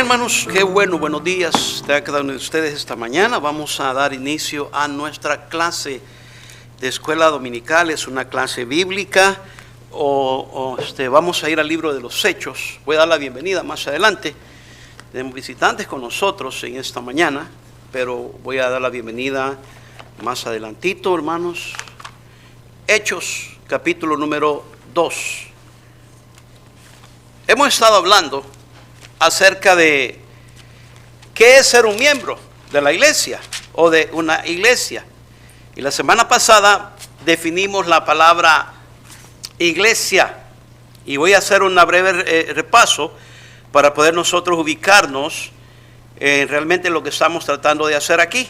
hermanos, qué bueno, buenos días a cada uno de ustedes esta mañana. Vamos a dar inicio a nuestra clase de escuela dominical. Es una clase bíblica vamos a ir al libro de los Hechos. Voy a dar la bienvenida más adelante. Tenemos visitantes con nosotros en esta mañana, pero voy a dar la bienvenida más adelantito, hermanos. Hechos, capítulo número 2. Hemos estado hablando acerca de qué es ser un miembro de la iglesia o de una iglesia. Y la semana pasada definimos la palabra iglesia. Y voy a hacer un breve repaso para poder nosotros ubicarnos en realmente lo que estamos tratando de hacer aquí.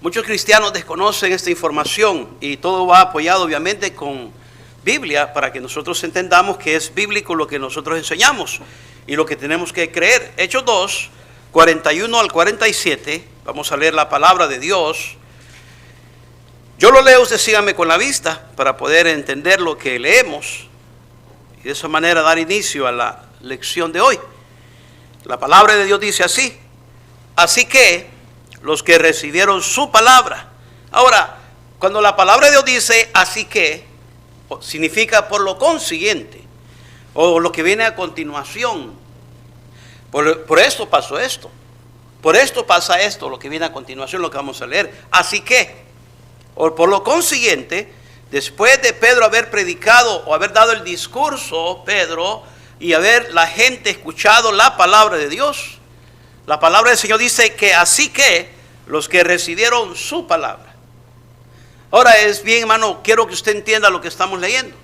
Muchos cristianos desconocen esta información y todo va apoyado obviamente con Biblia para que nosotros entendamos que es bíblico lo que nosotros enseñamos y lo que tenemos que creer. Hechos 2, 41 al 47, vamos a leer la palabra de Dios. Yo lo leo, usted sígame con la vista para poder entender lo que leemos y de esa manera dar inicio a la lección de hoy. La palabra de Dios dice así: así que los que recibieron su palabra. Ahora, cuando la palabra de Dios dice así que, significa por lo consiguiente, o lo que viene a continuación. Por esto pasó esto, por esto pasa esto, lo que viene a continuación, lo que vamos a leer. Así que, o por lo consiguiente, después de Pedro haber predicado o haber dado el discurso, Pedro, y haber la gente escuchado la palabra de Dios, la palabra del Señor dice que así que los que recibieron su palabra. Ahora es bien, hermano, quiero que usted entienda lo que estamos leyendo.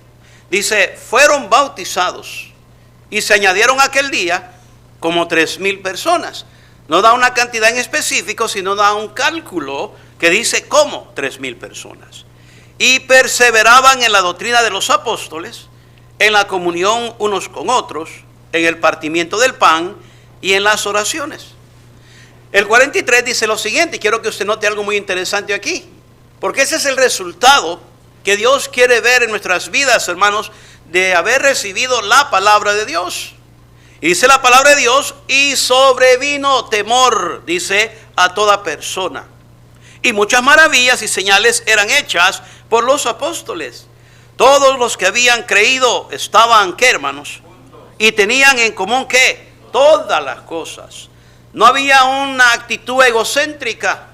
Dice, fueron bautizados y se añadieron aquel día como 3,000 personas. No da una cantidad en específico, sino da un cálculo que dice como 3,000 personas. Y perseveraban en la doctrina de los apóstoles, en la comunión unos con otros, en el partimiento del pan y en las oraciones. El 43 dice lo siguiente, y quiero que usted note algo muy interesante aquí. Porque ese es el resultado que Dios quiere ver en nuestras vidas, hermanos, de haber recibido la palabra de Dios. Y dice la palabra de Dios, y sobrevino temor, dice, a toda persona. Y muchas maravillas y señales eran hechas por los apóstoles. Todos los que habían creído estaban, ¿qué, hermanos? Y tenían en común, ¿qué? Todas las cosas. No había una actitud egocéntrica.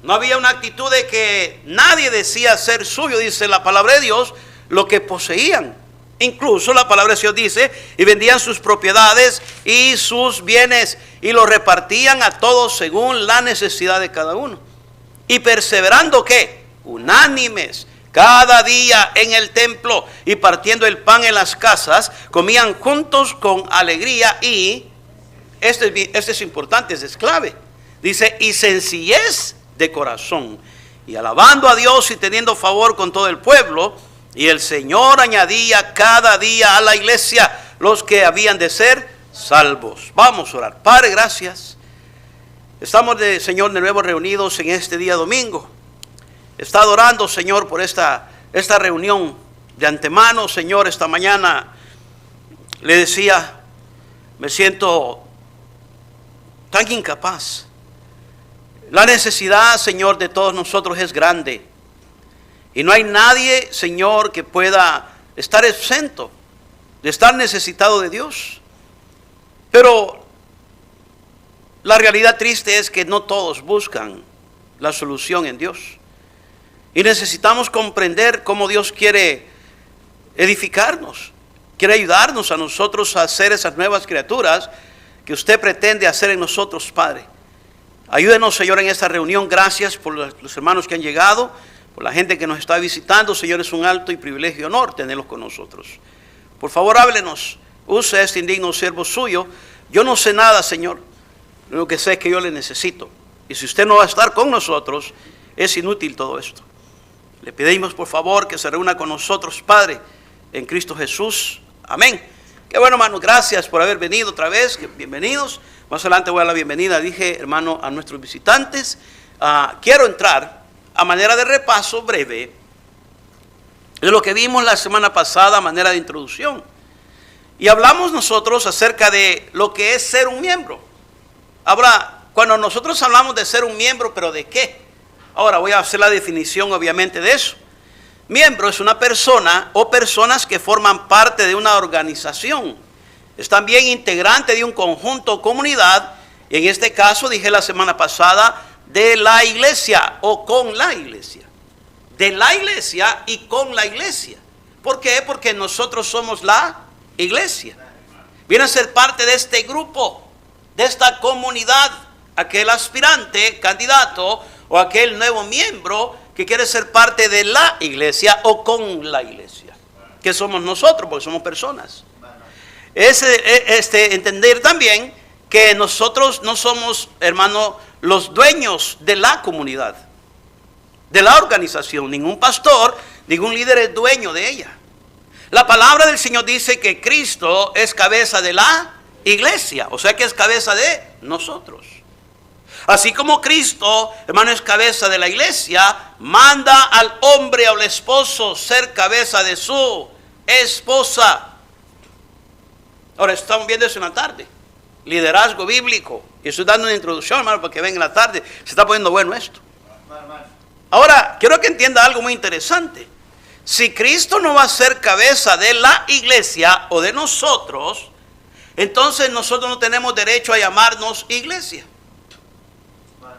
No había una actitud de que nadie decía ser suyo, dice la palabra de Dios, lo que poseían. Incluso la palabra de Dios dice, y vendían sus propiedades y sus bienes y los repartían a todos según la necesidad de cada uno. Y perseverando, ¿qué? Unánimes, cada día en el templo y partiendo el pan en las casas, comían juntos con alegría y, este es importante, es clave, dice, y sencillez de corazón, y alabando a Dios y teniendo favor con todo el pueblo, y el Señor añadía cada día a la iglesia los que habían de ser salvos. Vamos a orar. Padre, gracias. Estamos, Señor, de nuevo reunidos en este día domingo. Está adorando, Señor, por esta reunión. De antemano, Señor, esta mañana le decía, me siento tan incapaz. La necesidad, Señor, de todos nosotros es grande. Y no hay nadie, Señor, que pueda estar exento de estar necesitado de Dios. Pero la realidad triste es que no todos buscan la solución en Dios. Y necesitamos comprender cómo Dios quiere edificarnos. Quiere ayudarnos a nosotros a hacer esas nuevas criaturas que usted pretende hacer en nosotros, Padre. Ayúdenos, Señor, en esta reunión. Gracias por los hermanos que han llegado, por la gente que nos está visitando. Señor, es un alto y privilegio y honor tenerlos con nosotros. Por favor, háblenos. Use a este indigno siervo suyo. Yo no sé nada, Señor. Lo único que sé es que yo le necesito. Y si usted no va a estar con nosotros, es inútil todo esto. Le pedimos, por favor, que se reúna con nosotros, Padre, en Cristo Jesús. Amén. Qué bueno, hermanos. Gracias por haber venido otra vez. Bienvenidos. Más adelante voy a dar la bienvenida, dije, hermano, a nuestros visitantes. Quiero entrar a manera de repaso breve de lo que vimos la semana pasada a manera de introducción. Y hablamos nosotros acerca de lo que es ser un miembro. Ahora, cuando nosotros hablamos de ser un miembro, ¿pero de qué? Ahora voy a hacer la definición obviamente de eso. Miembro es una persona o personas que forman parte de una organización. Es también integrante de un conjunto o comunidad. Y en este caso, dije la semana pasada, de la iglesia o con la iglesia. De la iglesia y con la iglesia. ¿Por qué? Porque nosotros somos la iglesia. Viene a ser parte de este grupo, de esta comunidad, aquel aspirante, candidato o aquel nuevo miembro que quiere ser parte de la iglesia o con la iglesia. Que somos nosotros, porque somos personas. Entender también que nosotros no somos, hermano, los dueños de la comunidad, de la organización. Ningún pastor, ningún líder es dueño de ella. La palabra del Señor dice que Cristo es cabeza de la iglesia, o sea que es cabeza de nosotros. Así como Cristo, hermano, es cabeza de la iglesia, manda al hombre o al esposo ser cabeza de su esposa. Ahora, estamos viendo eso en la tarde. Liderazgo bíblico. Y estoy dando una introducción, hermano, para que venga en la tarde. Se está poniendo bueno esto. Ahora, quiero que entienda algo muy interesante. Si Cristo no va a ser cabeza de la iglesia o de nosotros, entonces nosotros no tenemos derecho a llamarnos iglesia.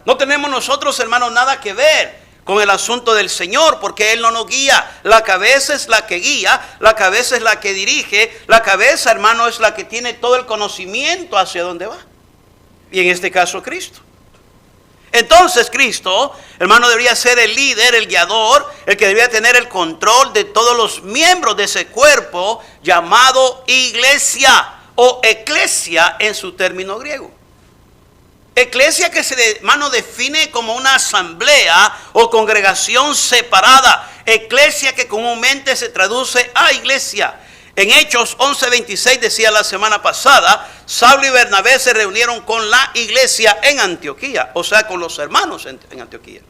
No tenemos nosotros, hermanos, nada que ver con el asunto del Señor, porque Él no nos guía. La cabeza es la que guía, la cabeza es la que dirige, la cabeza, hermano, es la que tiene todo el conocimiento hacia dónde va. Y en este caso, Cristo. Entonces, Cristo, hermano, debería ser el líder, el guiador, el que debería tener el control de todos los miembros de ese cuerpo llamado iglesia o eclesia en su término griego. Eclesia que hermano, define como una asamblea o congregación separada. Eclesia que comúnmente se traduce a iglesia. En Hechos 11:26 decía la semana pasada, Saulo y Bernabé se reunieron con la iglesia en Antioquía, o sea, con los hermanos en Antioquía.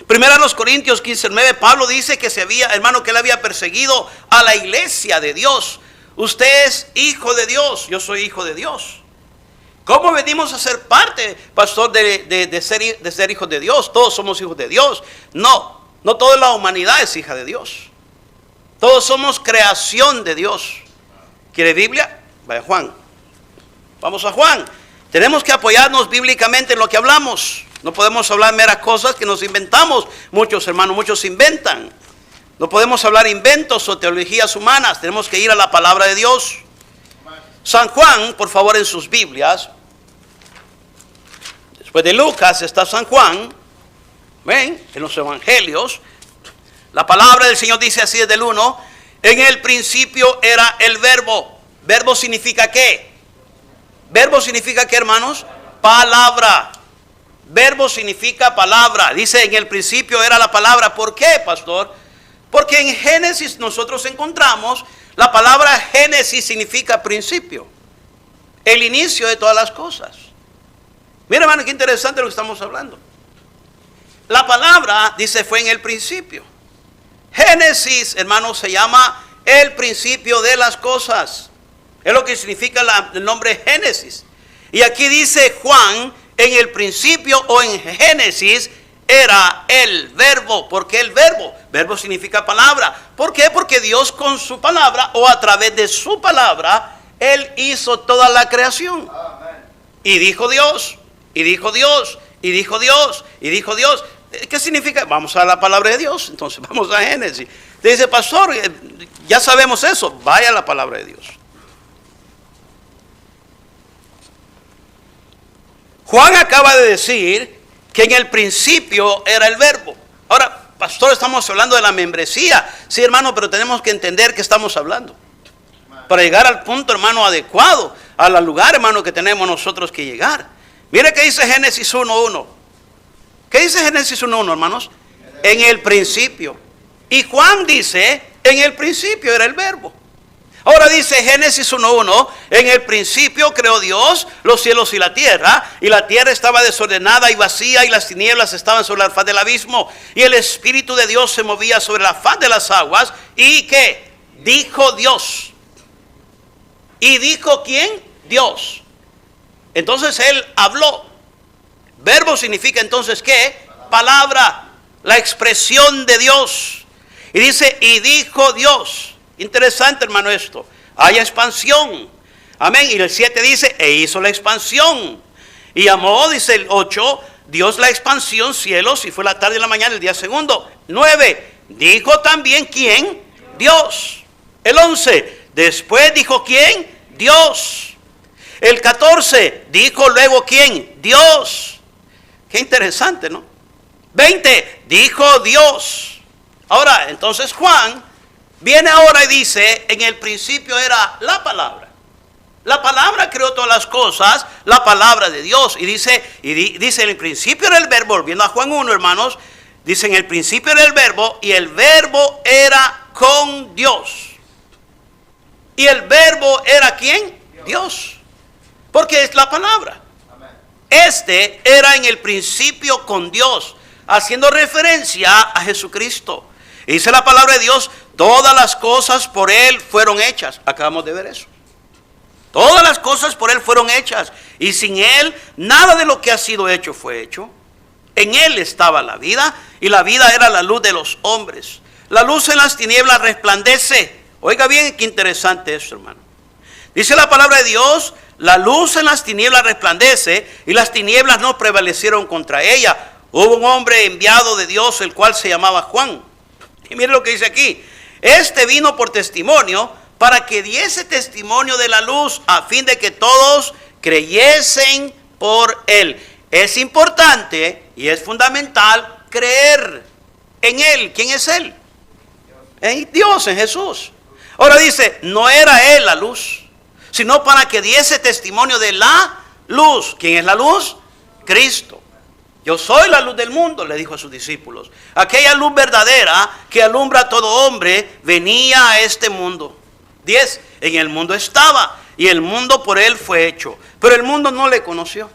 Primero a los Corintios 15:9, Pablo dice que hermano, que él había perseguido a la iglesia de Dios. Usted es hijo de Dios, yo soy hijo de Dios. ¿Cómo venimos a ser parte, pastor, de ser hijos de Dios? Todos somos hijos de Dios. No toda la humanidad es hija de Dios. Todos somos creación de Dios. ¿Quiere Biblia? Vaya Juan. Vamos a Juan. Tenemos que apoyarnos bíblicamente en lo que hablamos. No podemos hablar meras cosas que nos inventamos. Muchos hermanos, muchos inventan. No podemos hablar inventos o teologías humanas. Tenemos que ir a la palabra de Dios. San Juan, por favor, en sus Biblias. Después de Lucas está San Juan. ¿Ven? En los evangelios. La palabra del Señor dice así desde el 1. En el principio era el verbo. ¿Verbo significa qué? ¿Verbo significa qué, hermanos? Palabra. Verbo significa palabra. Dice en el principio era la palabra. ¿Por qué, pastor? Porque en Génesis nosotros encontramos la palabra Génesis significa principio. El inicio de todas las cosas. Mira, hermano, qué interesante lo que estamos hablando. La palabra, dice, fue en el principio. Génesis, hermano, se llama el principio de las cosas. Es lo que significa el nombre Génesis. Y aquí dice Juan, en el principio o en Génesis era el verbo. ¿Por qué el verbo? Verbo significa palabra. ¿Por qué? Porque Dios con su palabra o a través de su palabra, Él hizo toda la creación. Amén. Y dijo Dios, y dijo Dios, y dijo Dios, y dijo Dios. ¿Qué significa? Vamos a la palabra de Dios. Entonces vamos a Génesis. Te dice, pastor, ya sabemos eso. Vaya a la palabra de Dios. Juan acaba de decir que en el principio era el verbo. Ahora, pastor, estamos hablando de la membresía. Sí, hermano, pero tenemos que entender qué estamos hablando. Para llegar al punto, hermano, adecuado, al lugar, hermano, que tenemos nosotros que llegar. Mire qué dice Génesis 1:1. ¿Qué dice Génesis 1:1, hermanos? En el principio. Y Juan dice, en el principio era el verbo. Ahora dice Génesis 1:1, en el principio creó Dios los cielos y la tierra estaba desordenada y vacía, y las tinieblas estaban sobre la faz del abismo, y el Espíritu de Dios se movía sobre la faz de las aguas, y ¿qué? Dijo Dios. ¿Y dijo quién? Dios. Entonces él habló. Verbo significa entonces ¿qué? Palabra, la expresión de Dios. Y dice, y dijo Dios. Interesante, hermano, esto. Hay expansión. Amén. Y el 7 dice, e hizo la expansión. Y llamó, dice el 8, Dios la expansión, cielos, y fue la tarde y la mañana, el día segundo. 9, dijo también ¿quién? Dios. El 11, después dijo ¿quién? Dios. El 14, dijo luego ¿quién? Dios. Qué interesante, ¿no? 20, dijo Dios. Ahora, entonces Juan viene ahora y dice, en el principio era la palabra. La palabra creó todas las cosas, la palabra de Dios. Y dice en el principio era el verbo, volviendo a Juan 1, hermanos, dice en el principio era el verbo y el verbo era con Dios. ¿Y el verbo era quién? Dios. Porque es la palabra. Este era en el principio con Dios, haciendo referencia a Jesucristo. Y dice la palabra de Dios, todas las cosas por Él fueron hechas. Acabamos de ver eso. Todas las cosas por Él fueron hechas. Y sin Él, nada de lo que ha sido hecho fue hecho. En Él estaba la vida, y la vida era la luz de los hombres. La luz en las tinieblas resplandece. Oiga bien, qué interesante esto, hermano. Dice la palabra de Dios, la luz en las tinieblas resplandece, y las tinieblas no prevalecieron contra ella. Hubo un hombre enviado de Dios, el cual se llamaba Juan. Y mire lo que dice aquí. Este vino por testimonio, para que diese testimonio de la luz, a fin de que todos creyesen por Él. Es importante y es fundamental creer en Él. ¿Quién es Él? En Dios, en Jesús. Ahora dice, no era Él la luz, sino para que diese testimonio de la luz. ¿Quién es la luz? Cristo. Yo soy la luz del mundo, le dijo a sus discípulos. Aquella luz verdadera que alumbra a todo hombre venía a este mundo. 10. En el mundo estaba, y el mundo por Él fue hecho, pero el mundo no le conoció.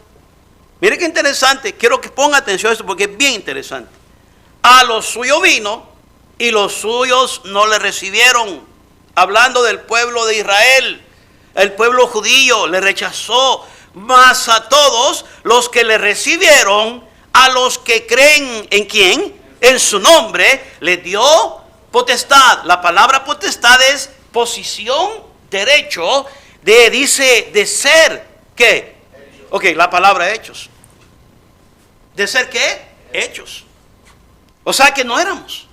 Mire qué interesante. Quiero que ponga atención a esto porque es bien interesante. A los suyos vino, y los suyos no le recibieron. Hablando del pueblo de Israel. El pueblo judío le rechazó. Mas a todos los que le recibieron, a los que creen en ¿quién? En su nombre, le dio potestad. La palabra potestad es posición, derecho, dice de ser, ¿qué? Ok, la palabra hechos. ¿De ser qué? Hechos. O sea que no éramos.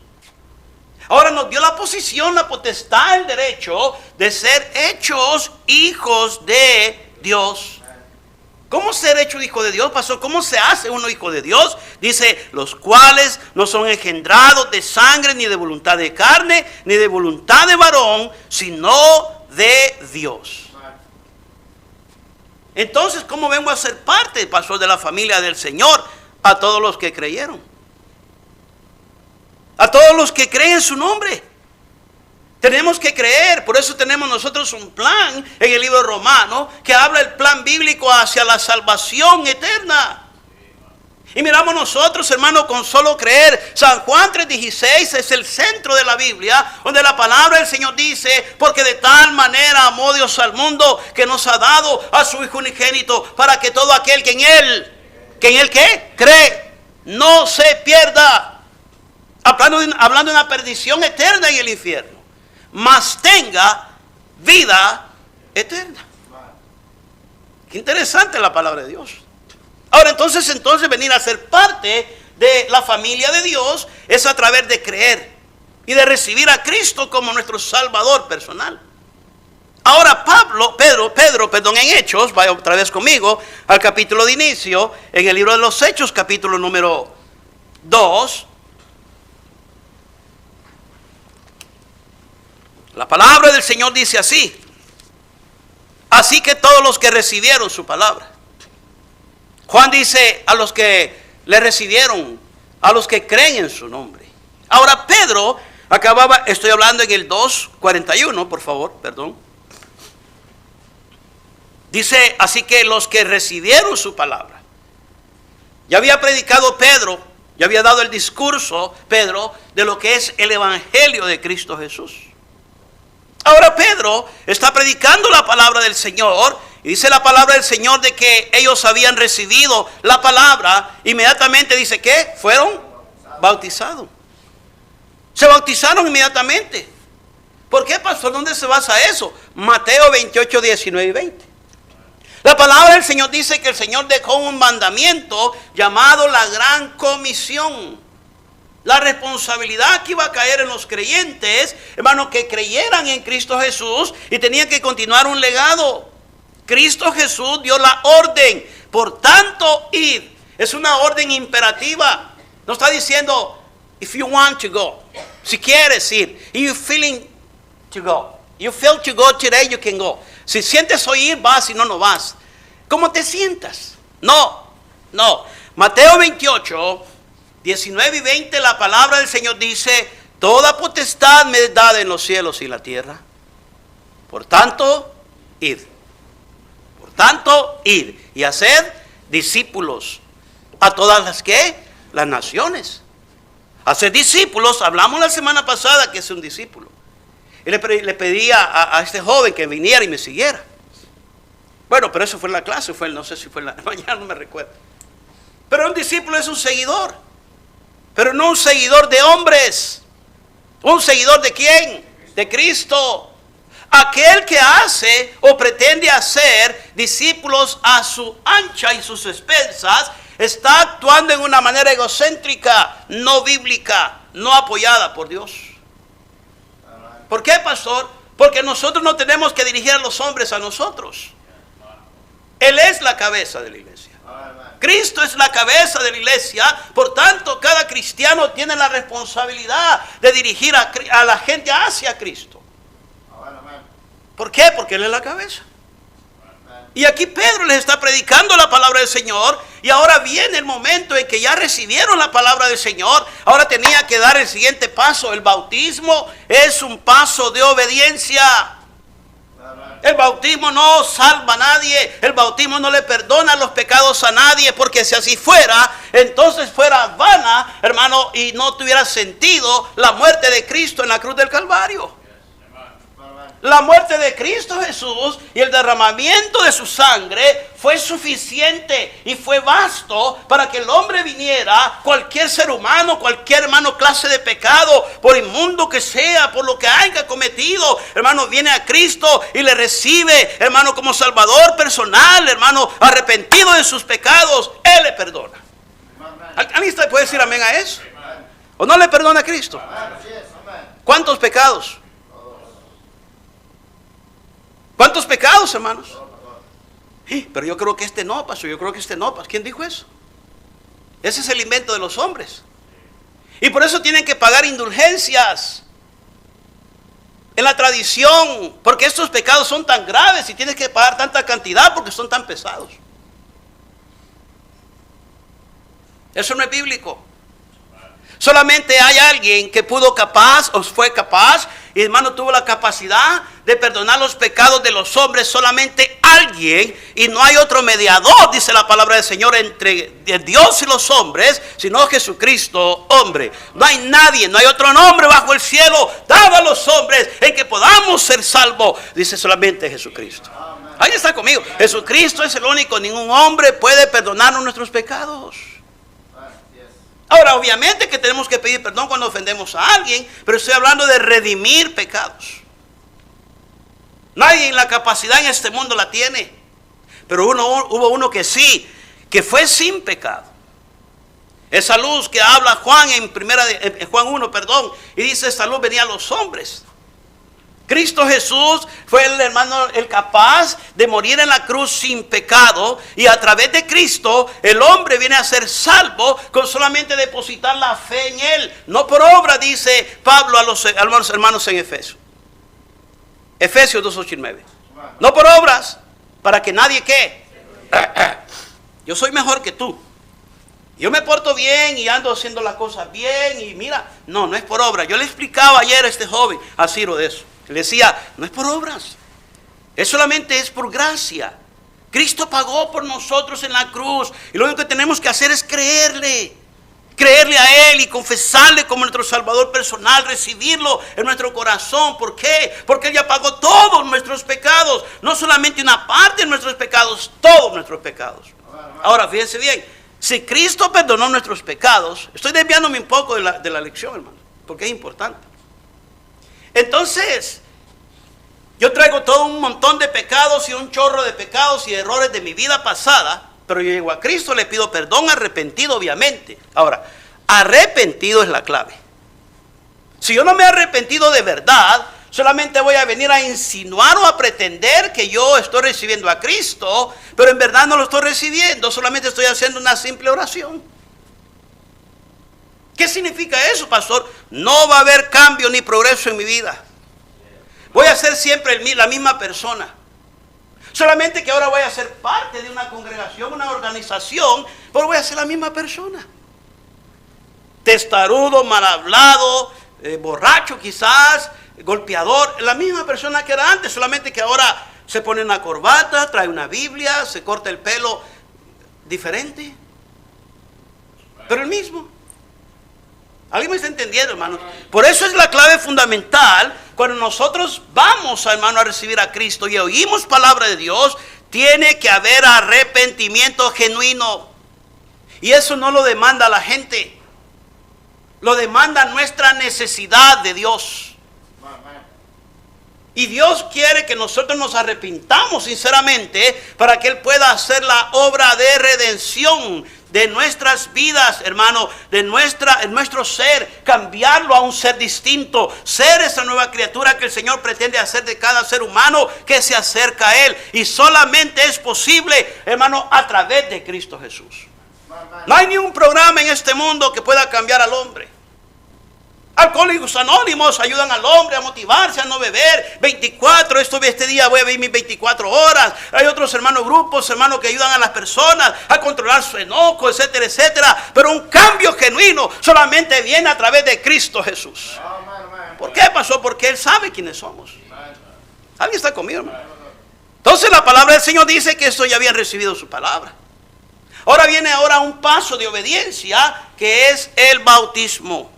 Ahora nos dio la posición, la potestad, el derecho de ser hechos hijos de Dios. ¿Cómo ser hecho hijo de Dios, pastor? ¿Cómo se hace uno hijo de Dios? Dice, los cuales no son engendrados de sangre, ni de voluntad de carne, ni de voluntad de varón, sino de Dios. Entonces, ¿cómo vengo a ser parte, pastor, de la familia del Señor? A todos los que creyeron. A todos los que creen en su nombre. Tenemos que creer, por eso tenemos nosotros un plan en el libro de Romanos que habla del plan bíblico hacia la salvación eterna. Y miramos nosotros, hermano, con solo creer. San Juan 3:16 es el centro de la Biblia, donde la palabra del Señor dice, porque de tal manera amó Dios al mundo, que nos ha dado a su Hijo unigénito, para que todo aquel que en Él ¿qué? Cree, no se pierda. Hablando de una perdición eterna en el infierno, mas tenga vida eterna. Qué interesante la palabra de Dios. Ahora entonces venir a ser parte de la familia de Dios es a través de creer y de recibir a Cristo como nuestro Salvador personal. Ahora Pedro, en Hechos, vaya otra vez conmigo al capítulo de inicio, en el libro de los Hechos, capítulo número 2. La palabra del Señor dice así. Así que todos los que recibieron su palabra. Juan dice a los que le recibieron, a los que creen en su nombre. Ahora Pedro estoy hablando en el 2:41, por favor, perdón. Dice, así que los que recibieron su palabra. Ya había predicado Pedro, ya había dado el discurso Pedro de lo que es el evangelio de Cristo Jesús. Ahora Pedro está predicando la palabra del Señor y dice la palabra del Señor de que ellos habían recibido la palabra. Inmediatamente dice que fueron bautizados. Se bautizaron inmediatamente. ¿Por qué, pastor? ¿Dónde se basa eso? Mateo 28, 19 y 20. La palabra del Señor dice que el Señor dejó un mandamiento llamado la Gran Comisión. La responsabilidad que iba a caer en los creyentes, hermanos, que creyeran en Cristo Jesús y tenían que continuar un legado. Cristo Jesús dio la orden, por tanto, id. Es una orden imperativa. No está diciendo, if you want to go, si quieres ir, if you're feeling to go, you feel to go today, you can go. Si sientes oír, vas, si no, no vas. ¿Cómo te sientas? No. Mateo 28, 19 y 20, la palabra del Señor dice, toda potestad me es dada en los cielos y la tierra. Por tanto, id. Por tanto, id. Y haced discípulos a todas las naciones. Hacer discípulos, hablamos la semana pasada que es un discípulo. Y le pedí a este joven que viniera y me siguiera. Bueno, pero eso fue en la clase, no sé si fue en la mañana, no me recuerdo. Pero un discípulo es un seguidor. Pero no un seguidor de hombres. ¿Un seguidor de quién? De Cristo. Aquel que hace o pretende hacer discípulos a su ancha y sus expensas está actuando en una manera egocéntrica, no bíblica, no apoyada por Dios. ¿Por qué, pastor? Porque nosotros no tenemos que dirigir a los hombres a nosotros. Él es la cabeza de la iglesia. Cristo es la cabeza de la iglesia. Por tanto, cada cristiano tiene la responsabilidad de dirigir a la gente hacia Cristo. ¿Por qué? Porque Él es la cabeza. Y aquí Pedro les está predicando la palabra del Señor. Y ahora viene el momento en que ya recibieron la palabra del Señor. Ahora tenía que dar el siguiente paso. El bautismo es un paso de obediencia. El bautismo no salva a nadie. El bautismo no le perdona los pecados a nadie. Porque si así fuera, entonces fuera vana, hermano, y no tuviera sentido la muerte de Cristo en la cruz del Calvario. La muerte de Cristo Jesús y el derramamiento de su sangre fue suficiente y fue vasto para que el hombre viniera, cualquier ser humano, cualquier hermano clase de pecado, por inmundo que sea, por lo que haya cometido, hermano, viene a Cristo y le recibe, hermano, como Salvador personal, hermano, arrepentido de sus pecados, Él le perdona. ¿Alguien puede decir amén a eso? ¿O no le perdona a Cristo? ¿Cuántos pecados? ¿Cuántos pecados, hermanos? Pero yo creo que este no, pastor. Yo creo que este no, pastor. ¿Quién dijo eso? Ese es el invento de los hombres. Y por eso tienen que pagar indulgencias en la tradición. Porque estos pecados son tan graves y tienes que pagar tanta cantidad porque son tan pesados. Eso no es bíblico. Solamente hay alguien que pudo capaz o fue capaz y hermano tuvo la capacidad de perdonar los pecados de los hombres. Solamente alguien, y no hay otro mediador, dice la palabra del Señor, entre Dios y los hombres, sino Jesucristo, hombre. No hay nadie, no hay otro nombre bajo el cielo dado a los hombres en que podamos ser salvos, dice solamente Jesucristo. Ahí está conmigo. Jesucristo es el único, ningún hombre puede perdonarnos nuestros pecados. Ahora, obviamente que tenemos que pedir perdón cuando ofendemos a alguien, pero estoy hablando de redimir pecados. Nadie en la capacidad en este mundo la tiene, pero hubo uno que sí, que fue sin pecado. Esa luz que habla Juan en Juan 1, y dice esta luz venía a los hombres. Cristo Jesús fue el hermano, el capaz de morir en la cruz sin pecado, y a través de Cristo el hombre viene a ser salvo con solamente depositar la fe en Él, no por obra, dice Pablo a los hermanos en Efesios 2, 8 y 9. No por obras, para que nadie ¿qué? Yo soy mejor que tú, yo me porto bien y ando haciendo las cosas bien y mira, no es por obra. Yo le explicaba ayer a este joven, a Ciro, de eso. Le decía, no es por obras, solamente es por gracia. Cristo pagó por nosotros en la cruz y lo único que tenemos que hacer es creerle. creerle a Él y confesarle como nuestro Salvador personal, recibirlo en nuestro corazón. ¿Por qué? Porque Él ya pagó todos nuestros pecados, no solamente una parte de nuestros pecados, todos nuestros pecados. Ahora, fíjense bien, si Cristo perdonó nuestros pecados, estoy desviándome un poco de la lección, hermano, porque es importante. Entonces, yo traigo todo un montón de pecados y un chorro de pecados y errores de mi vida pasada, pero yo llego a Cristo, le pido perdón, arrepentido obviamente. Ahora, arrepentido es la clave. Si yo no me he arrepentido de verdad, solamente voy a venir a insinuar o a pretender que yo estoy recibiendo a Cristo, pero en verdad no lo estoy recibiendo, solamente estoy haciendo una simple oración. ¿Qué significa eso, pastor? No va a haber cambio ni progreso en mi vida. Voy a ser siempre la misma persona. Solamente que ahora voy a ser parte de una congregación, una organización, pero voy a ser la misma persona. Testarudo, mal hablado, borracho quizás, golpeador, la misma persona que era antes, solamente que ahora se pone una corbata, trae una Biblia, se corta el pelo diferente, pero el mismo. ¿Alguien me está entendiendo, hermanos? Por eso es la clave fundamental. Cuando nosotros vamos, hermano, a recibir a Cristo y oímos palabra de Dios, tiene que haber arrepentimiento genuino. Y eso no lo demanda la gente. Lo demanda nuestra necesidad de Dios. Y Dios quiere que nosotros nos arrepintamos sinceramente para que Él pueda hacer la obra de redención de nuestras vidas, hermano, en nuestro ser, cambiarlo a un ser distinto, ser esa nueva criatura que el Señor pretende hacer de cada ser humano que se acerca a Él. Y solamente es posible, hermano, a través de Cristo Jesús. No hay ningún programa en este mundo que pueda cambiar al hombre. Alcohólicos Anónimos ayudan al hombre a motivarse, a no beber. 24, este día voy a vivir mis 24 horas. Hay otros hermanos, grupos, hermanos, que ayudan a las personas a controlar su enojo, etcétera, etcétera. Pero un cambio genuino solamente viene a través de Cristo Jesús. ¿Por qué pasó? Porque Él sabe quiénes somos. ¿Alguien está conmigo, hermano? Entonces la palabra del Señor dice que estos ya habían recibido su palabra. Ahora viene un paso de obediencia, que es el bautismo.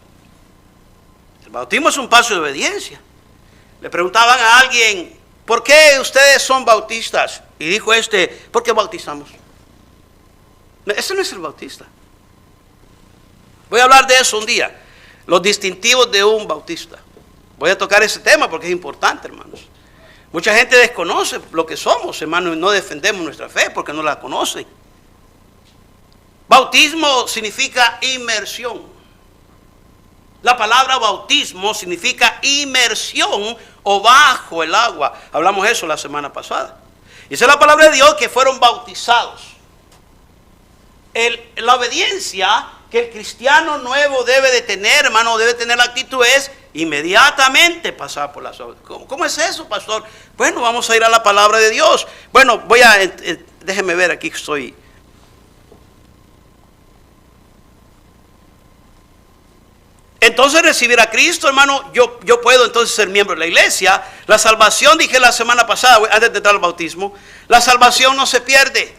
El bautismo es un paso de obediencia. Le preguntaban a alguien, ¿por qué ustedes son bautistas? Y dijo ¿por qué bautizamos? Ese no es el bautista. Voy a hablar de eso un día. Los distintivos de un bautista. Voy a tocar ese tema porque es importante, hermanos. Mucha gente desconoce lo que somos, hermanos, y no defendemos nuestra fe porque no la conocen. Bautismo significa inmersión. La palabra bautismo significa inmersión o bajo el agua. Hablamos eso la semana pasada. Y esa es la palabra de Dios, que fueron bautizados. La obediencia que el cristiano nuevo debe de tener, hermano, debe tener la actitud es inmediatamente pasar por las obras. ¿Cómo es eso, pastor? Bueno, vamos a ir a la palabra de Dios. Bueno, déjeme ver, aquí estoy. Entonces recibir a Cristo, hermano, yo puedo entonces ser miembro de la iglesia. La salvación, dije la semana pasada, antes de entrar al bautismo, la salvación no se pierde.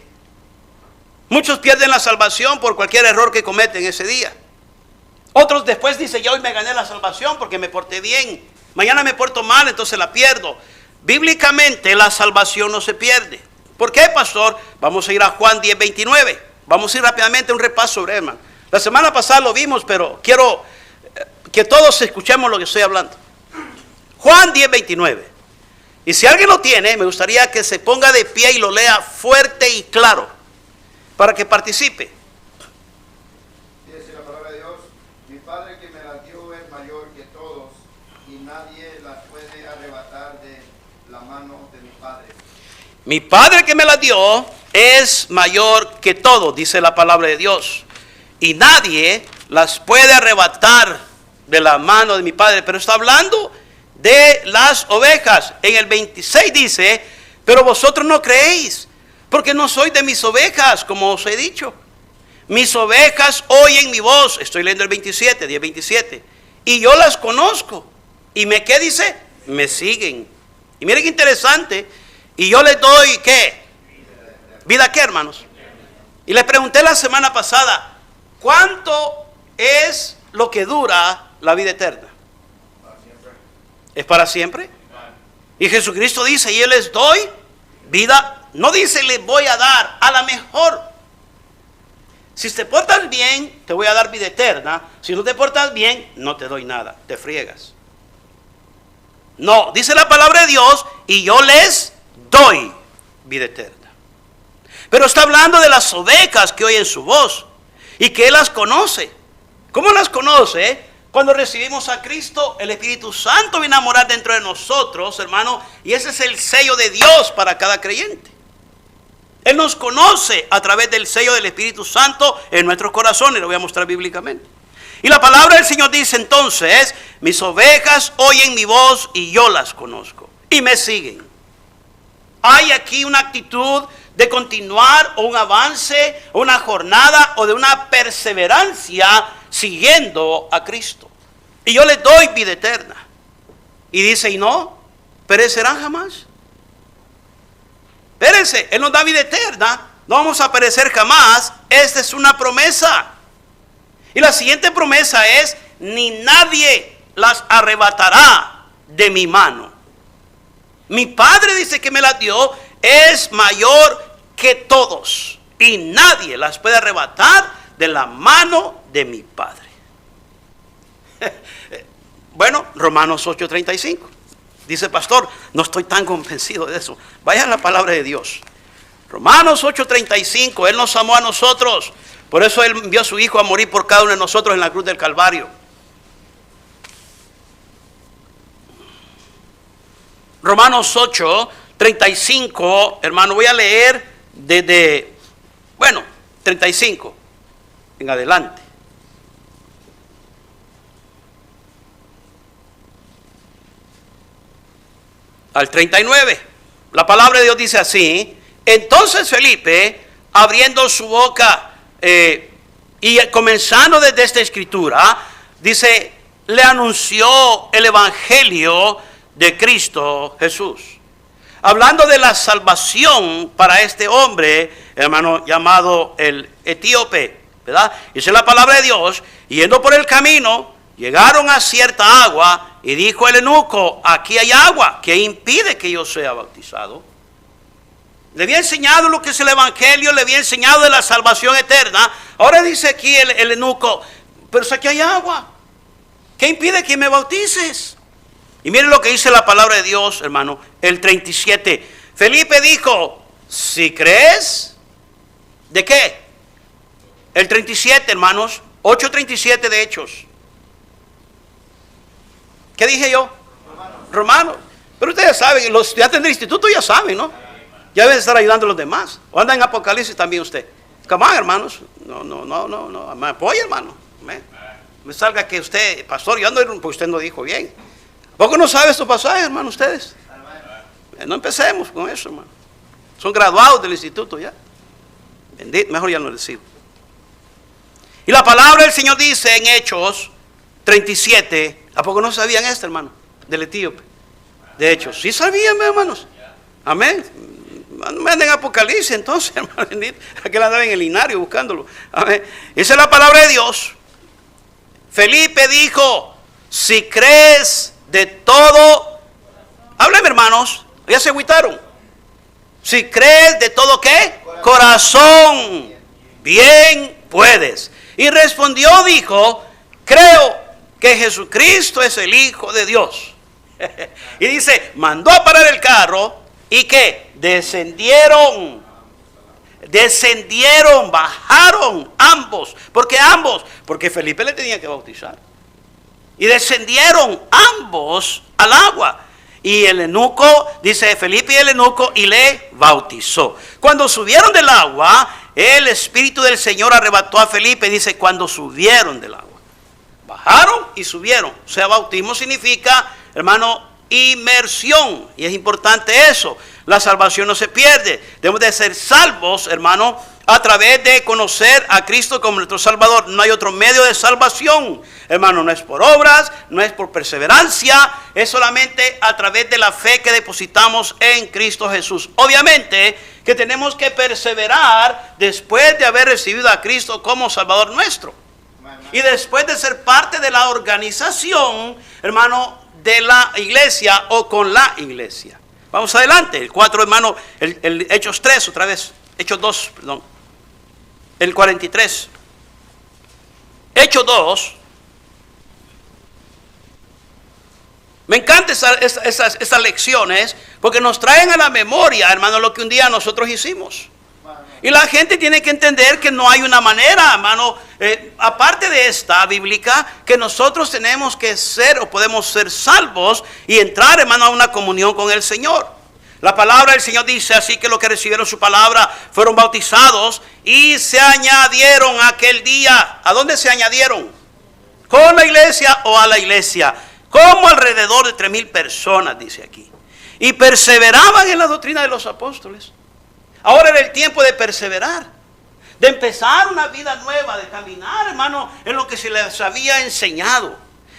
Muchos pierden la salvación por cualquier error que cometen ese día. Otros después dicen, ya hoy me gané la salvación porque me porté bien. Mañana me porto mal, entonces la pierdo. Bíblicamente la salvación no se pierde. ¿Por qué, pastor? Vamos a ir a Juan 10:29. Vamos a ir rápidamente a un repaso breve, hermano. La semana pasada lo vimos, pero quiero que todos escuchemos lo que estoy hablando. Juan 10:29. Y si alguien lo tiene, me gustaría que se ponga de pie y lo lea fuerte y claro, para que participe. Dice la palabra de Dios: mi Padre que me las dio es mayor que todos, y nadie las puede arrebatar de la mano de mi Padre. Mi Padre que me las dio es mayor que todos, dice la palabra de Dios, y nadie las puede arrebatar de la mano de mi Padre. Pero está hablando de las ovejas. En el 26 dice, pero vosotros no creéis, porque no sois de mis ovejas, como os he dicho. Mis ovejas oyen mi voz. Estoy leyendo el 27, 10:27. Y yo las conozco. ¿Y qué dice? Me siguen. Y miren qué interesante. Y yo les doy, ¿qué? ¿Vida qué, hermanos? Y les pregunté la semana pasada, ¿cuánto es lo que dura la vida eterna? ¿Es para siempre? Y Jesucristo dice, y Él les doy vida. No dice, les voy a dar, a la mejor. Si te portas bien, te voy a dar vida eterna. Si no te portas bien, no te doy nada, te friegas. No, dice la palabra de Dios, y yo les doy vida eterna. Pero está hablando de las ovejas que oyen su voz y que Él las conoce. ¿Cómo las conoce? Cuando recibimos a Cristo, el Espíritu Santo viene a morar dentro de nosotros, hermano, y ese es el sello de Dios para cada creyente. Él nos conoce a través del sello del Espíritu Santo en nuestros corazones, lo voy a mostrar bíblicamente. Y la palabra del Señor dice entonces, mis ovejas oyen mi voz y yo las conozco y me siguen. Hay aquí una actitud de continuar o un avance, o una jornada o de una perseverancia siguiendo a Cristo. Y yo les doy vida eterna. Y dice, y no perecerán jamás. Espérense, Él nos da vida eterna, no vamos a perecer jamás. Esta es una promesa. Y la siguiente promesa es, ni nadie las arrebatará de mi mano. Mi Padre dice que me las dio, es mayor que todos, y nadie las puede arrebatar de la mano de mi Padre. Bueno, Romanos 8:35. Dice, pastor, no estoy tan convencido de eso. Vaya a la palabra de Dios. Romanos 8:35, Él nos amó a nosotros. Por eso Él envió a su Hijo a morir por cada uno de nosotros en la cruz del Calvario. Romanos 8:35, hermano, voy a leer desde, 35 en adelante. Al 39, la palabra de Dios dice así, entonces Felipe, abriendo su boca y comenzando desde esta escritura, dice, le anunció el evangelio de Cristo Jesús. Hablando de la salvación para este hombre, hermano, llamado el etíope, ¿verdad? Dice la palabra de Dios, yendo por el camino, llegaron a cierta agua y dijo el eunuco, aquí hay agua, ¿qué impide que yo sea bautizado? Le había enseñado lo que es el evangelio, le había enseñado de la salvación eterna. Ahora dice aquí el eunuco, pero si aquí hay agua, ¿qué impide que me bautices? Y miren lo que dice la palabra de Dios, hermano, el 37. Felipe dijo, si crees, ¿de qué? El 37, hermanos, 8:37 de Hechos. ¿Qué dije yo? Romanos. Pero ustedes saben, los estudiantes del instituto ya saben, ¿no? Ya deben estar ayudando a los demás. ¿O anda en Apocalipsis también usted? Come on, hermanos. No. Me apoya, hermano. Me salga que usted, pastor, yo ando, porque usted no dijo bien. ¿Poco no sabe estos pasajes, hermano, ustedes? No empecemos con eso, hermano. Son graduados del instituto ya. Bendito, mejor ya no les sigo. Y la palabra del Señor dice en Hechos 37, ¿a poco no sabían esto, hermano? Del etíope. De Hechos, sí sabían, hermanos. Amén. No me anden en Apocalipsis entonces, hermano. Aquel andaba en el linario buscándolo. Amén. Esa es la palabra de Dios. Felipe dijo, si crees de todo, háblame, hermanos, ya se agüitaron. Si crees de todo, ¿qué? Corazón, bien puedes. Y respondió, dijo, creo que Jesucristo es el Hijo de Dios. Y dice, mandó a parar el carro y que descendieron, bajaron ambos. ¿Por qué ambos? Porque Felipe le tenía que bautizar. Y descendieron ambos al agua. Y el eunuco, dice Felipe y el eunuco, y le bautizó. Cuando subieron del agua, el Espíritu del Señor arrebató a Felipe. Dice, cuando subieron del agua. Bajaron y subieron. O sea, bautismo significa, hermano, inmersión. Y es importante eso. La salvación no se pierde. Debemos de ser salvos, hermano, a través de conocer a Cristo como nuestro Salvador. No hay otro medio de salvación, hermano. No es por obras, no es por perseverancia. Es solamente a través de la fe que depositamos en Cristo Jesús. Obviamente que tenemos que perseverar después de haber recibido a Cristo como Salvador nuestro. Y después de ser parte de la organización, hermano, de la iglesia o con la iglesia. Vamos adelante. El 4, hermano, el Hechos 3, otra vez. Hechos 2, perdón. El 43. Hechos 2. Me encantan esas lecciones porque nos traen a la memoria, hermano, lo que un día nosotros hicimos. Y la gente tiene que entender que no hay una manera, hermano, aparte de esta bíblica, que nosotros tenemos que ser o podemos ser salvos y entrar, hermano, a una comunión con el Señor. La palabra del Señor dice así que los que recibieron su palabra fueron bautizados y se añadieron aquel día. ¿A dónde se añadieron? ¿Con la iglesia o a la iglesia? Como alrededor de 3,000 personas, dice aquí. Y perseveraban en la doctrina de los apóstoles. Ahora era el tiempo de perseverar, de empezar una vida nueva, de caminar, hermano, en lo que se les había enseñado.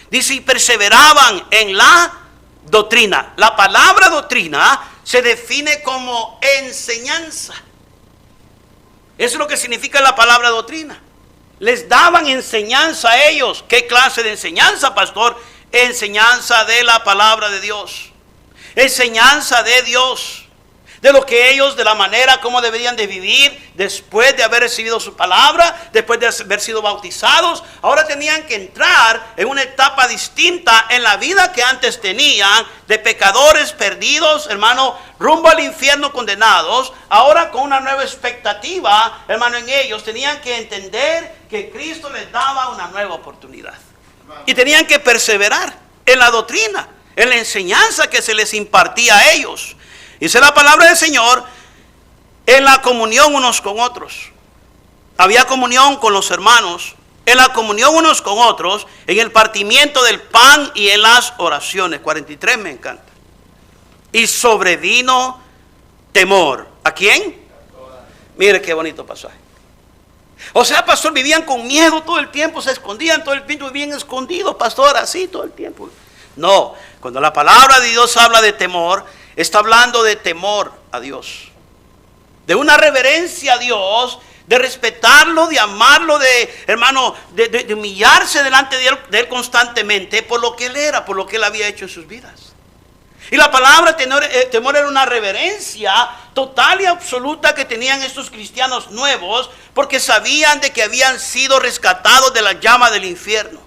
Dice, y perseveraban en la doctrina. La palabra doctrina se define como enseñanza. Eso es lo que significa la palabra doctrina. Les daban enseñanza a ellos. ¿Qué clase de enseñanza, pastor? Enseñanza de la palabra de Dios. Enseñanza de Dios. De lo que ellos, de la manera como deberían de vivir después de haber recibido su palabra, después de haber sido bautizados. Ahora tenían que entrar en una etapa distinta en la vida que antes tenían, de pecadores perdidos, hermano, rumbo al infierno condenados. Ahora con una nueva expectativa, hermano, en ellos tenían que entender que Cristo les daba una nueva oportunidad. Y tenían que perseverar en la doctrina, en la enseñanza que se les impartía a ellos. Dice la palabra del Señor, en la comunión unos con otros. Había comunión con los hermanos, en la comunión unos con otros, en el partimiento del pan y en las oraciones. 43 me encanta. Y sobrevino temor. ¿A quién? Mire qué bonito pasaje. O sea, pastor, vivían con miedo todo el tiempo, se escondían todo el tiempo, vivían escondidos, pastor, así todo el tiempo. No, cuando la palabra de Dios habla de temor, está hablando de temor a Dios, de una reverencia a Dios, de respetarlo, de amarlo, de, hermano, de humillarse delante de él constantemente por lo que Él era, por lo que Él había hecho en sus vidas. Y la palabra temor era una reverencia total y absoluta que tenían estos cristianos nuevos, porque sabían de que habían sido rescatados de la llama del infierno.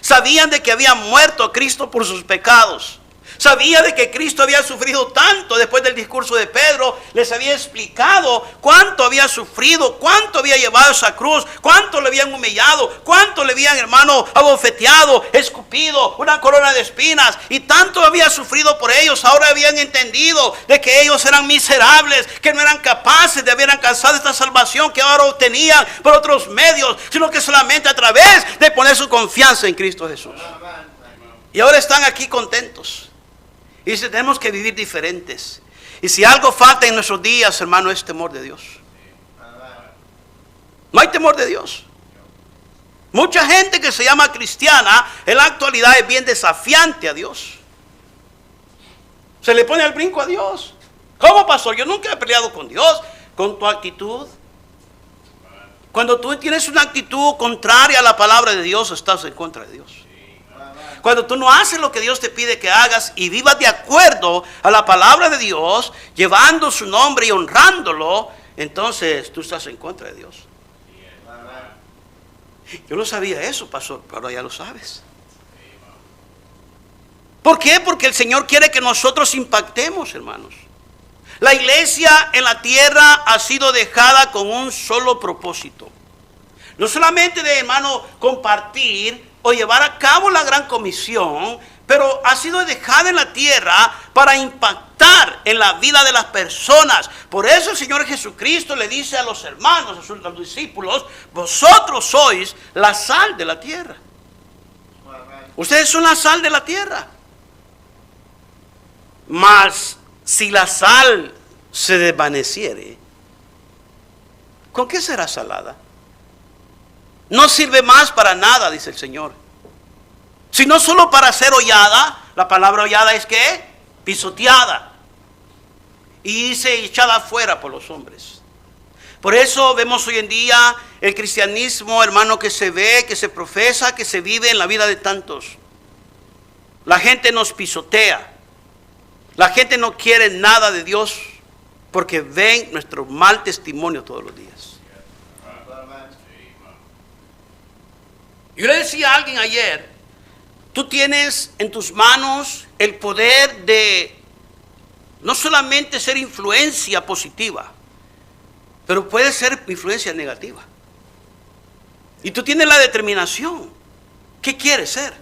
Sabían de que había muerto Cristo por sus pecados. Sabía de que Cristo había sufrido tanto. Después del discurso de Pedro, les había explicado cuánto había sufrido, cuánto había llevado esa cruz, cuánto le habían humillado, cuánto le habían, hermano, abofeteado, escupido, una corona de espinas, y tanto había sufrido por ellos. Ahora habían entendido de que ellos eran miserables, que no eran capaces de haber alcanzado esta salvación que ahora obtenían por otros medios, sino que solamente a través de poner su confianza en Cristo Jesús. Y ahora están aquí contentos. Y dice, tenemos que vivir diferentes. Y si algo falta en nuestros días, hermano, es temor de Dios. No hay temor de Dios. Mucha gente que se llama cristiana, en la actualidad es bien desafiante a Dios. Se le pone al brinco a Dios. ¿Cómo, pastor? Yo nunca he peleado con Dios. Con tu actitud. Cuando tú tienes una actitud contraria a la palabra de Dios, estás en contra de Dios. Cuando tú no haces lo que Dios te pide que hagas y vivas de acuerdo a la palabra de Dios, llevando su nombre y honrándolo, entonces tú estás en contra de Dios. Yo no sabía eso, pastor, pero ahora ya lo sabes. ¿Por qué? Porque el Señor quiere que nosotros impactemos, hermanos. La iglesia en la tierra ha sido dejada con un solo propósito. No solamente de, hermano, compartir o llevar a cabo la gran comisión, pero ha sido dejada en la tierra para impactar en la vida de las personas. Por eso el Señor Jesucristo le dice a los hermanos, a sus discípulos, vosotros sois la sal de la tierra. Ustedes son la sal de la tierra. Mas si la sal se desvaneciere, ¿con qué será salada? No sirve más para nada, dice el Señor. Sino solo para ser hollada. La palabra hollada es ¿qué? Pisoteada. Y dice echada afuera por los hombres. Por eso vemos hoy en día el cristianismo, hermano, que se ve, que se profesa, que se vive en la vida de tantos. La gente nos pisotea. La gente no quiere nada de Dios porque ven nuestro mal testimonio todos los días. Yo le decía a alguien ayer, tú tienes en tus manos el poder de no solamente ser influencia positiva, pero puede ser influencia negativa. Y tú tienes la determinación. ¿Qué quieres ser?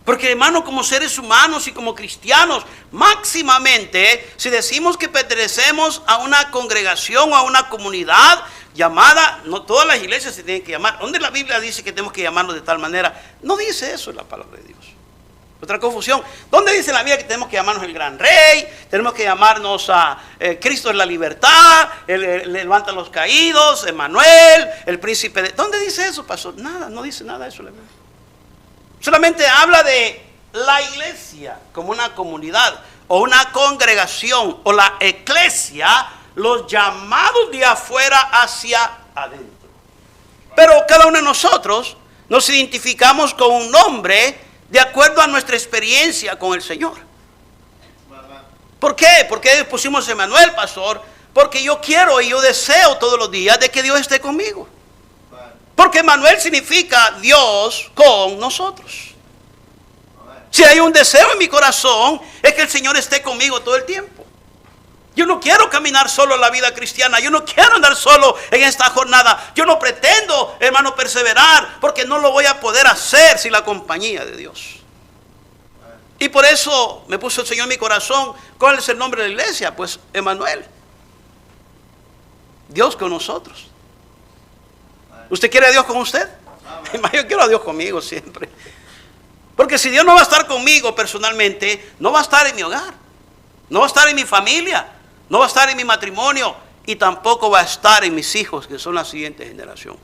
Porque, hermano, como seres humanos y como cristianos, máximamente, si decimos que pertenecemos a una congregación o a una comunidad llamada, no todas las iglesias se tienen que llamar. ¿Dónde la Biblia dice que tenemos que llamarnos de tal manera? No dice eso en la palabra de Dios. Otra confusión. ¿Dónde dice la Biblia que tenemos que llamarnos el gran rey? Tenemos que llamarnos a Cristo es la libertad, el levanta a los caídos, Emmanuel, el príncipe de... ¿Dónde dice eso, pastor? Nada, no dice nada de eso la Biblia. Solamente habla de la iglesia como una comunidad o una congregación o la eclesia, los llamados de afuera hacia adentro. Pero cada uno de nosotros nos identificamos con un nombre de acuerdo a nuestra experiencia con el Señor. ¿Por qué? ¿Por qué pusimos Emmanuel, pastor? Porque yo quiero y yo deseo todos los días de que Dios esté conmigo. Porque Emmanuel significa Dios con nosotros. Si hay un deseo en mi corazón, es que el Señor esté conmigo todo el tiempo. Yo no quiero caminar solo en la vida cristiana. Yo no quiero andar solo en esta jornada. Yo no pretendo, hermano, perseverar, porque no lo voy a poder hacer sin la compañía de Dios. Y por eso me puso el Señor en mi corazón. ¿Cuál es el nombre de la iglesia? Pues Emmanuel. Dios con nosotros. ¿Usted quiere a Dios con usted? Yo quiero a Dios conmigo siempre. Porque si Dios no va a estar conmigo personalmente, no va a estar en mi hogar. No va a estar en mi familia. No va a estar en mi matrimonio. Y tampoco va a estar en mis hijos, que son la siguiente generación.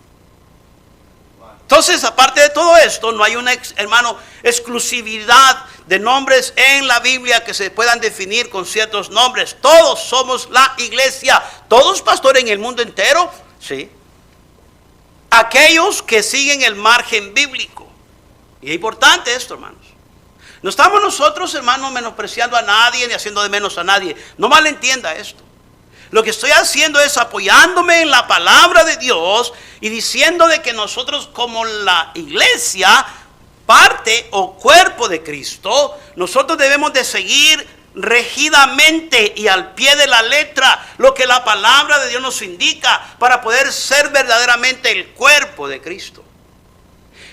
Entonces, aparte de todo esto, no hay una, hermano, exclusividad de nombres en la Biblia que se puedan definir con ciertos nombres. Todos somos la iglesia. Todos pastores en el mundo entero, sí. Aquellos que siguen el margen bíblico. Y es importante esto, hermanos. No estamos nosotros, hermanos, menospreciando a nadie ni haciendo de menos a nadie. No malentienda esto. Lo que estoy haciendo es apoyándome en la palabra de Dios y diciendo de que nosotros como la iglesia, parte o cuerpo de Cristo, nosotros debemos de seguir regidamente y al pie de la letra lo que la palabra de Dios nos indica para poder ser verdaderamente el cuerpo de Cristo.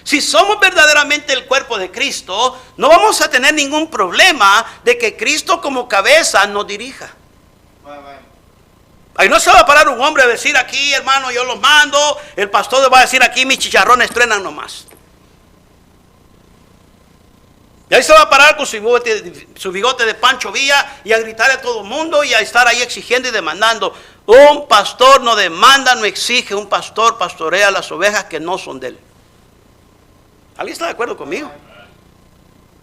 Si somos verdaderamente el cuerpo de Cristo, no vamos a tener ningún problema de que Cristo como cabeza nos dirija. Ahí no se va a parar un hombre a decir aquí, hermano, yo los mando. El pastor va a decir aquí, mis chicharrones truenan nomás. Y ahí se va a parar con su bigote de Pancho Villa y a gritar a todo el mundo y a estar ahí exigiendo y demandando. Un pastor no demanda, no exige. Un pastor pastorea las ovejas que no son de él. ¿Alguien está de acuerdo conmigo?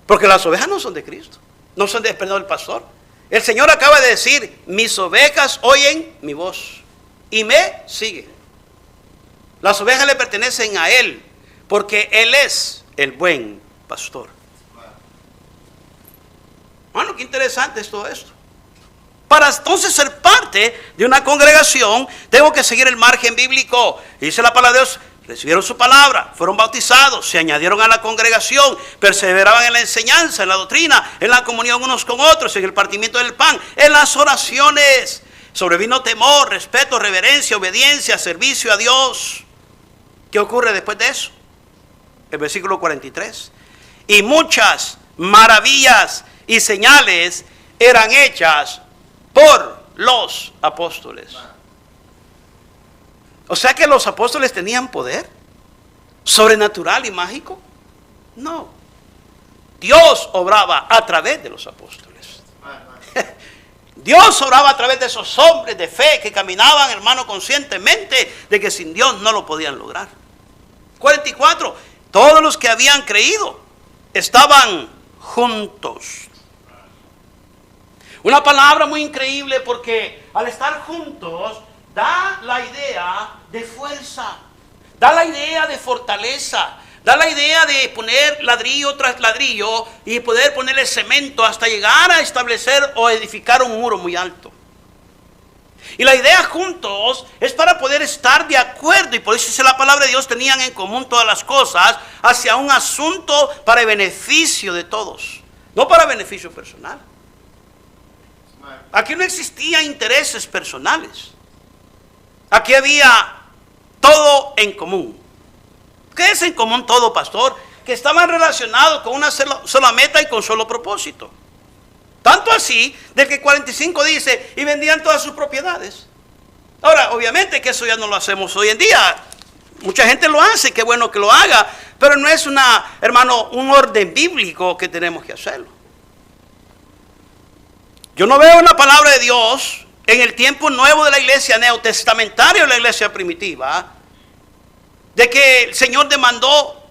Porque las ovejas no son de Cristo. No son de, perdón, del pastor. El Señor acaba de decir, mis ovejas oyen mi voz y me siguen. Las ovejas le pertenecen a Él, porque Él es el buen pastor. Bueno, qué interesante es todo esto. Para entonces ser parte de una congregación, tengo que seguir el margen bíblico. Dice la palabra de Dios, recibieron su palabra, fueron bautizados, se añadieron a la congregación, perseveraban en la enseñanza, en la doctrina, en la comunión unos con otros, en el partimiento del pan, en las oraciones. Sobrevino temor, respeto, reverencia, obediencia, servicio a Dios. ¿Qué ocurre después de eso? El versículo 43. Y muchas maravillas y señales eran hechas por los apóstoles. O sea que los apóstoles tenían poder sobrenatural y mágico. No. Dios obraba a través de los apóstoles. Dios obraba a través de esos hombres de fe que caminaban, hermano, conscientemente de que sin Dios no lo podían lograr. 44. Todos los que habían creído estaban juntos. Una palabra muy increíble porque al estar juntos da la idea de fuerza, da la idea de fortaleza, da la idea de poner ladrillo tras ladrillo y poder ponerle cemento hasta llegar a establecer o edificar un muro muy alto. Y la idea juntos es para poder estar de acuerdo, y por eso dice la palabra de Dios, tenían en común todas las cosas hacia un asunto para el beneficio de todos, no para beneficio personal. Aquí no existían intereses personales. Aquí había todo en común. ¿Qué es en común todo, pastor? Que estaban relacionados con una sola meta y con solo propósito. Tanto así, de que 45 dice, y vendían todas sus propiedades. Ahora, obviamente que eso ya no lo hacemos hoy en día. Mucha gente lo hace, qué bueno que lo haga, pero no es hermano, un orden bíblico que tenemos que hacerlo. Yo no veo una palabra de Dios en el tiempo nuevo de la iglesia neotestamentaria o la iglesia primitiva, de que el Señor demandó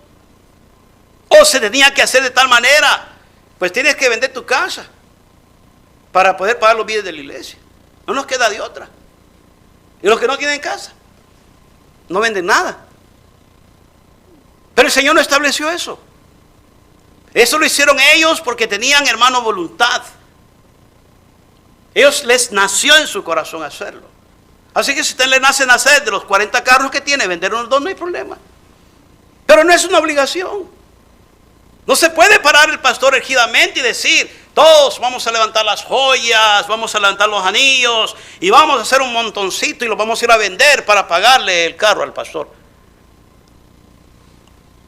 o se tenía que hacer de tal manera, pues tienes que vender tu casa para poder pagar los bienes de la iglesia. No nos queda de otra. Y los que no tienen casa no venden nada. Pero el Señor no estableció eso. Eso lo hicieron ellos porque tenían, hermano, voluntad. Ellos les nació en su corazón hacerlo. Así que si usted le nace nacer de los 40 carros que tiene, vender unos 2 no hay problema. Pero no es una obligación. No se puede parar el pastor ergidamente y decir, todos vamos a levantar las joyas, vamos a levantar los anillos y vamos a hacer un montoncito y lo vamos a ir a vender para pagarle el carro al pastor.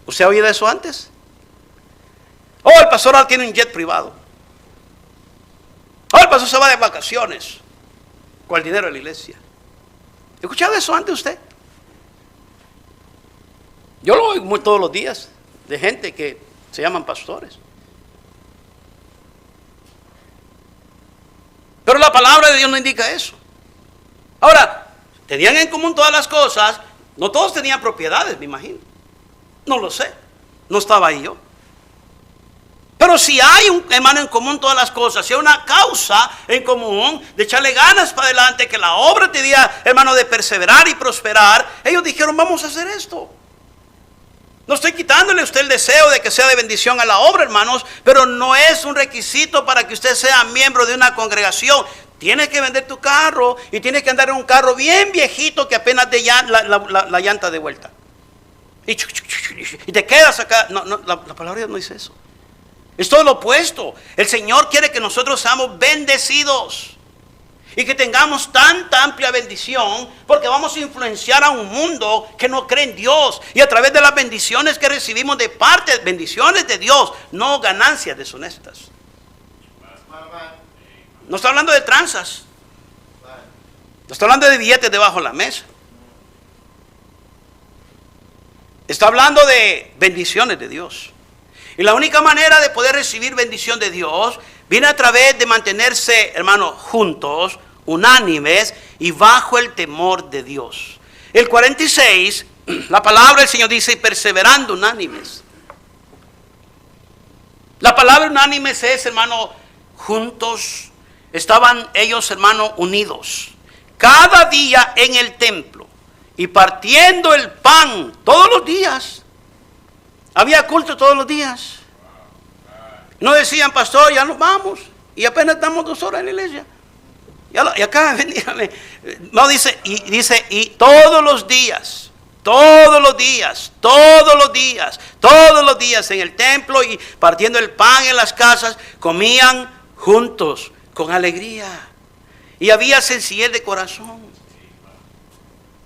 ¿Usted ha oído eso antes? Oh, el pastor ahora tiene un jet privado. Oh, el pastor se va de vacaciones con el dinero de la iglesia. ¿Ha escuchado eso antes usted? Yo lo oigo todos los días de gente que se llaman pastores. Pero la palabra de Dios no indica eso. Ahora, tenían en común todas las cosas. No todos tenían propiedades, me imagino. No lo sé. No estaba ahí yo. Pero si hay un hermano en común todas las cosas, si hay una causa en común de echarle ganas para adelante, que la obra te diga, hermano, de perseverar y prosperar, ellos dijeron, vamos a hacer esto. No estoy quitándole a usted el deseo de que sea de bendición a la obra, hermanos, pero no es un requisito para que usted sea miembro de una congregación. Tienes que vender tu carro y tienes que andar en un carro bien viejito que apenas dé la llanta de vuelta. Y te quedas acá. No, la palabra de Dios no dice eso. Es todo lo opuesto. El Señor quiere que nosotros seamos bendecidos y que tengamos tanta amplia bendición, porque vamos a influenciar a un mundo que no cree en Dios, y a través de las bendiciones que recibimos de parte, bendiciones de Dios, no ganancias deshonestas. No está hablando de tranzas, no está hablando de billetes debajo de la mesa, está hablando de bendiciones de Dios. Y la única manera de poder recibir bendición de Dios viene a través de mantenerse, hermanos, juntos, unánimes y bajo el temor de Dios. El 46, la palabra del Señor dice, perseverando unánimes. La palabra unánimes es, hermano, juntos. Estaban ellos, hermano, unidos. Cada día en el templo y partiendo el pan todos los días. Había culto todos los días. No decían, pastor, ya nos vamos. Y apenas estamos 2 horas en la iglesia. Y acá, bendígame. No, dice, y todos los días en el templo y partiendo el pan en las casas, comían juntos, con alegría. Y había sencillez de corazón.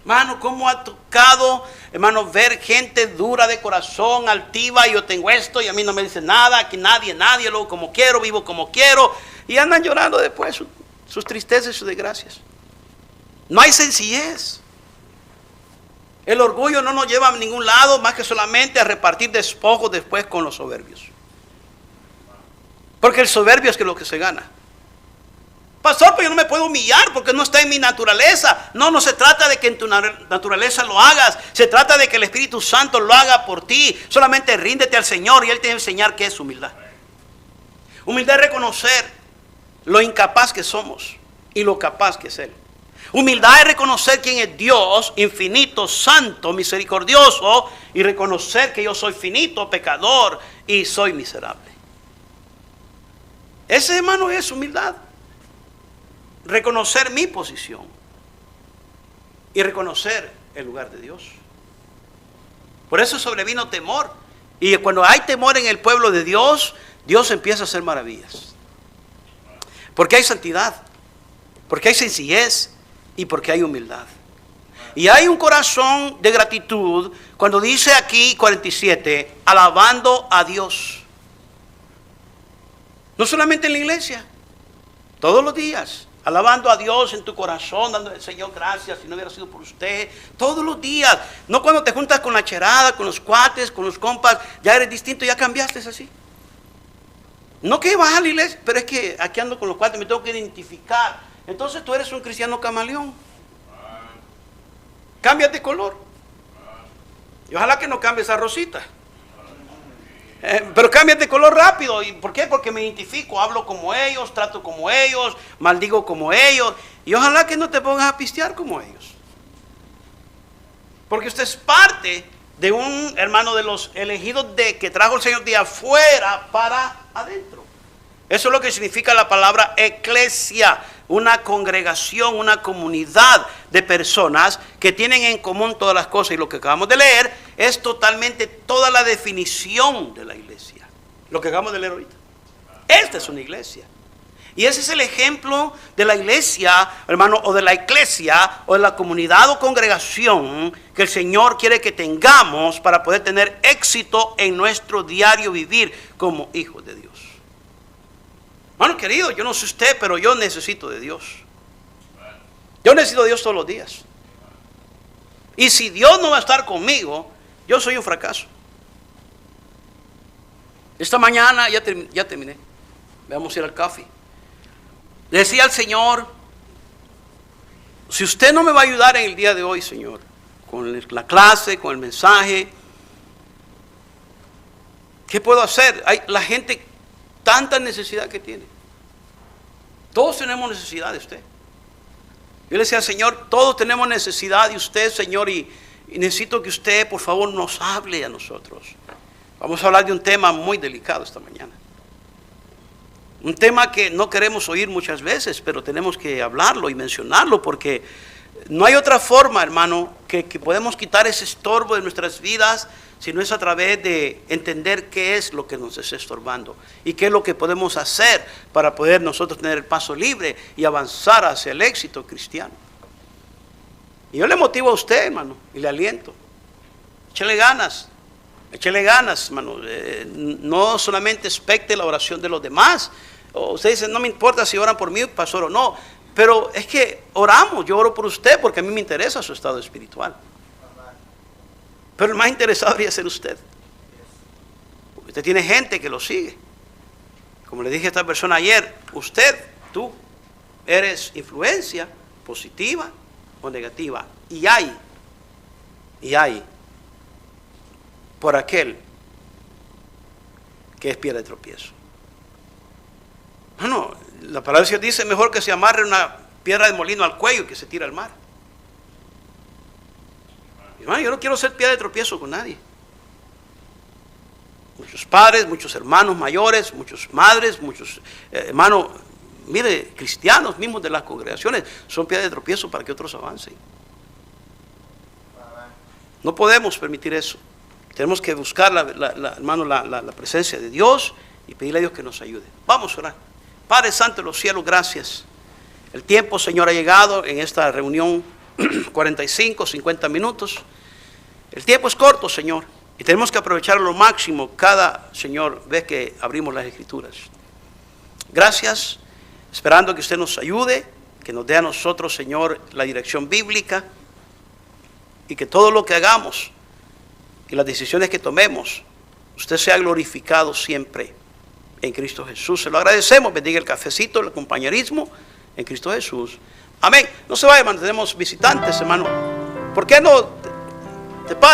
Hermano, ¿cómo ha tocado, hermano, ver gente dura de corazón, altiva, y yo tengo esto y a mí no me dice nada, aquí nadie, luego como quiero, vivo como quiero, y andan llorando después sus tristezas y sus desgracias? No hay sencillez. El orgullo no nos lleva a ningún lado más que solamente a repartir despojos después con los soberbios. Porque el soberbio es lo que se gana. Pastor, pues yo no me puedo humillar porque no está en mi naturaleza. No se trata de que en tu naturaleza lo hagas. Se trata de que el Espíritu Santo lo haga por ti. Solamente ríndete al Señor y Él te va a enseñar qué es humildad. Humildad es reconocer lo incapaz que somos y lo capaz que es Él. Humildad es reconocer quién es Dios, infinito, santo, misericordioso, y reconocer que yo soy finito, pecador y soy miserable. Ese, hermano, es humildad. Reconocer mi posición y reconocer el lugar de Dios. Por eso sobrevino temor. Y cuando hay temor en el pueblo de Dios, Dios empieza a hacer maravillas. Porque hay santidad, porque hay sencillez y porque hay humildad. Y hay un corazón de gratitud cuando dice aquí 47, alabando a Dios. No solamente en la iglesia, todos los días. Alabando a Dios en tu corazón, dándole, Señor, gracias, si no hubiera sido por usted. Todos los días. No cuando te juntas con la cherada, con los cuates, con los compas, ya eres distinto, ya cambiaste, es así. No que vas a la iglesia, pero es que aquí ando con los cuates, me tengo que identificar. Entonces tú eres un cristiano camaleón. Cámbiate de color. Y ojalá que no cambies a rosita. Pero cámbiate de color rápido. ¿Y por qué? Porque me identifico, hablo como ellos, trato como ellos, maldigo como ellos. Y ojalá que no te pongas a pistear como ellos. Porque usted es parte de un hermano de los elegidos de que trajo el Señor de afuera para adentro. Eso es lo que significa la palabra eclesia. Una congregación, una comunidad de personas que tienen en común todas las cosas. Y lo que acabamos de leer es totalmente toda la definición de la iglesia. Lo que acabamos de leer ahorita. Esta es una iglesia. Y ese es el ejemplo de la iglesia, hermano, o de la eclesia, o de la comunidad o congregación que el Señor quiere que tengamos para poder tener éxito en nuestro diario vivir como hijos de Dios. Hermano querido, yo no sé usted, pero yo necesito de Dios. Yo necesito de Dios todos los días. Y si Dios no va a estar conmigo, yo soy un fracaso. Esta mañana ya terminé. Vamos a ir al café. Le decía al Señor, si usted no me va a ayudar en el día de hoy, Señor, con la clase, con el mensaje, ¿qué puedo hacer? Hay la gente tanta necesidad que tiene. Todos tenemos necesidad de usted. Yo le decía al Señor, todos tenemos necesidad de usted, Señor, y necesito que usted, por favor, nos hable a nosotros. Vamos a hablar de un tema muy delicado esta mañana. Un tema que no queremos oír muchas veces, pero tenemos que hablarlo y mencionarlo, porque no hay otra forma, hermano, que podemos quitar ese estorbo de nuestras vidas, si no es a través de entender qué es lo que nos está estorbando y qué es lo que podemos hacer para poder nosotros tener el paso libre y avanzar hacia el éxito cristiano. Y yo le motivo a usted, hermano, y le aliento. Échele ganas, hermano. No solamente expecte la oración de los demás. O usted dice, no me importa si oran por mí, pastor, o no. Pero es que oramos, yo oro por usted porque a mí me interesa su estado espiritual. Pero el más interesado debería ser usted. Usted tiene gente que lo sigue. Como le dije a esta persona ayer, tú, eres influencia positiva o negativa. Y hay por aquel que es piedra de tropiezo. Bueno, la palabra de Dios dice, mejor que se amarre una piedra de molino al cuello y que se tire al mar. Hermano, yo no quiero ser piedra de tropiezo con nadie. Muchos padres, muchos hermanos mayores, muchas madres, muchos hermanos, mire, cristianos mismos de las congregaciones son piedra de tropiezo para que otros avancen. No podemos permitir eso. Tenemos que buscar, hermano, la presencia de Dios y pedirle a Dios que nos ayude. Vamos a orar. Padre Santo de los cielos, gracias. El tiempo, Señor, ha llegado en esta reunión, 45, 50 minutos. El tiempo es corto, Señor, y tenemos que aprovechar lo máximo cada, Señor, vez que abrimos las Escrituras. Gracias, esperando que usted nos ayude, que nos dé a nosotros, Señor, la dirección bíblica, y que todo lo que hagamos y las decisiones que tomemos, usted sea glorificado siempre en Cristo Jesús. Se lo agradecemos. Bendiga el cafecito, el compañerismo en Cristo Jesús. Amén. No se vaya, hermano. Tenemos visitantes, hermano. ¿Por qué no te paras?